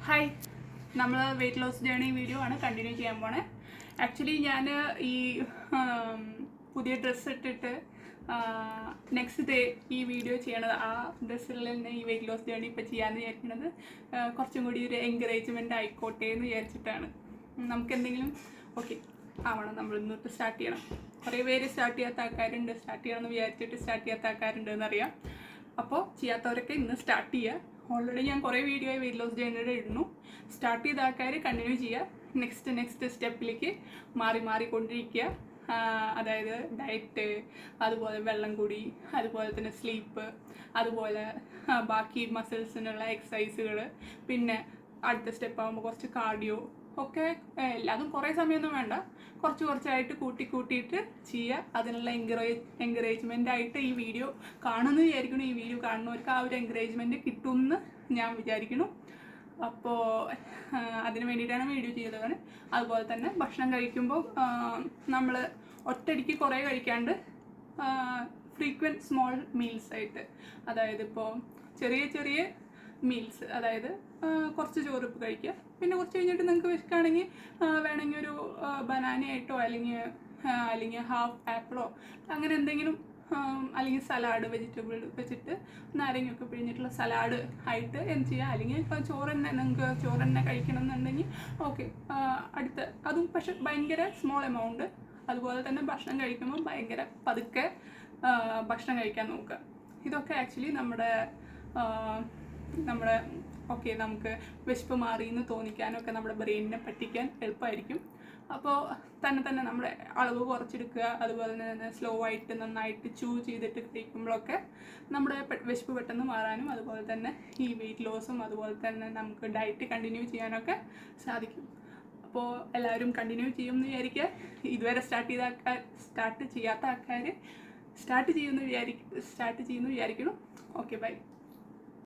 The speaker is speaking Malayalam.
ഹായ്, നമ്മൾ വെയിറ്റ് ലോസ് ജേണി വീഡിയോ ആണ് കണ്ടിന്യൂ ചെയ്യാൻ പോണേ. ആക്ച്വലി ഞാൻ ഈ പുതിയ ഡ്രസ്സ് ഇട്ടിട്ട് നെക്സ്റ്റ് ഡേ ഈ വീഡിയോ ചെയ്യണത് ആ ഡ്രസ്സിൽ തന്നെ ഈ വെയിറ്റ് ലോസ് ജേണി ഇപ്പോൾ ചെയ്യാമെന്ന് വിചാരിക്കുന്നത് കുറച്ചും കൂടി ഒരു എൻകറേജ്മെൻ്റ് ആയിക്കോട്ടെ എന്ന് വിചാരിച്ചിട്ടാണ്. നമുക്ക് എന്തെങ്കിലും ഓക്കെ ആവണം, നമ്മൾ ഇന്നിട്ട് സ്റ്റാർട്ട് ചെയ്യണം. കുറേ പേര് സ്റ്റാർട്ട് ചെയ്യാത്ത ആൾക്കാരുണ്ട്, സ്റ്റാർട്ട് ചെയ്യണമെന്ന് വിചാരിച്ചിട്ട് സ്റ്റാർട്ട് ചെയ്യാത്ത ആൾക്കാരുണ്ട് എന്നറിയാം. അപ്പോൾ ചെയ്യാത്തവരൊക്കെ ഇന്ന് സ്റ്റാർട്ട് ചെയ്യുക. ഓൾറെഡി ഞാൻ കുറേ വീഡിയോ വെയിറ്റ് ലോസ് ജേണിയുടെ ഇടുന്നു. സ്റ്റാർട്ട് ചെയ്ത ആൾക്കാർ കണ്ടിന്യൂ ചെയ്യുക. നെക്സ്റ്റ് സ്റ്റെപ്പിലേക്ക് മാറിക്കൊണ്ടിരിക്കുക. അതായത് ഡയറ്റ്, അതുപോലെ വെള്ളം കുടി, അതുപോലെ തന്നെ സ്ലീപ്പ്, അതുപോലെ ബാക്കി മസിൽസിനുള്ള എക്സസൈസുകൾ, പിന്നെ അടുത്ത സ്റ്റെപ്പ് ആകുമ്പോൾ കുറച്ച് കാർഡിയോ ഒക്കെ. എല്ലാതും കുറേ സമയമൊന്നും വേണ്ട, കുറച്ചായിട്ട് കൂട്ടിയിട്ട് ചെയ്യുക. അതിനുള്ള എൻകറേജ്മെൻ്റ് ആയിട്ട് ഈ വീഡിയോ കാണുമെന്ന് വിചാരിക്കുന്നു. ഈ വീഡിയോ കാണുന്നവർക്ക് ആ ഒരു എൻകറേജ്മെൻറ്റ് കിട്ടുമെന്ന് ഞാൻ വിചാരിക്കുന്നു. അപ്പോൾ അതിന് വേണ്ടിയിട്ടാണ് വീഡിയോ ചെയ്തത്. അതുപോലെ തന്നെ ഭക്ഷണം കഴിക്കുമ്പോൾ നമ്മൾ ഒറ്റയടിക്ക് കുറേ കഴിക്കാണ്ട് ഫ്രീക്വൻറ്റ് സ്മോൾ മീൽസ് ആയിട്ട്, അതായത് ഇപ്പോൾ ചെറിയ മീൽസ്, അതായത് കുറച്ച് ചോറ് ഇപ്പോൾ കഴിക്കുക, പിന്നെ കുറച്ച് കഴിഞ്ഞിട്ട് നിങ്ങൾക്ക് വിശക്കുകയാണെങ്കിൽ വേണമെങ്കിൽ ഒരു ബനാനയായിട്ടോ അല്ലെങ്കിൽ ഹാഫ് ആപ്പിളോ അങ്ങനെ എന്തെങ്കിലും, അല്ലെങ്കിൽ സലാഡ് വെജിറ്റബിൾ വെച്ചിട്ട് നാരങ്ങയൊക്കെ പിഴിഞ്ഞിട്ടുള്ള സലാഡ് ആയിട്ട് എന്ത് ചെയ്യുക. അല്ലെങ്കിൽ നിങ്ങൾക്ക് ചോറ് തന്നെ കഴിക്കണം എന്നുണ്ടെങ്കിൽ ഓക്കെ, അതും പക്ഷെ ഭയങ്കര സ്മോൾ എമൗണ്ട്. അതുപോലെ തന്നെ ഭക്ഷണം കഴിക്കുമ്പോൾ ഭയങ്കര പതുക്കെ ഭക്ഷണം കഴിക്കാൻ നോക്കുക. ഇതൊക്കെ ആക്ച്വലി നമ്മുടെ ഓക്കെ നമുക്ക് വിശപ്പ് മാറി എന്ന് തോന്നിക്കാനൊക്കെ നമ്മുടെ ബ്രെയിനിനെ പറ്റിക്കാൻ എളുപ്പമായിരിക്കും. അപ്പോൾ തന്നെ നമ്മുടെ അളവ് കുറച്ചെടുക്കുക. അതുപോലെ തന്നെ സ്ലോ ആയിട്ട് നന്നായിട്ട് ചെയ്തിട്ട് കഴിക്കുമ്പോഴൊക്കെ നമ്മുടെ വിശപ്പ് പെട്ടെന്ന് മാറാനും, അതുപോലെ തന്നെ ഈ വെയിറ്റ് ലോസും, അതുപോലെ തന്നെ നമുക്ക് ഡയറ്റ് കണ്ടിന്യൂ ചെയ്യാനൊക്കെ സാധിക്കും. അപ്പോൾ എല്ലാവരും കണ്ടിന്യൂ ചെയ്യുമെന്ന് വിചാരിക്കുക. ഇതുവരെ സ്റ്റാർട്ട് ചെയ്യാത്ത ആൾക്കാർ സ്റ്റാർട്ട് ചെയ്യുമെന്ന് വിചാരിക്കുന്നു. Okay, by.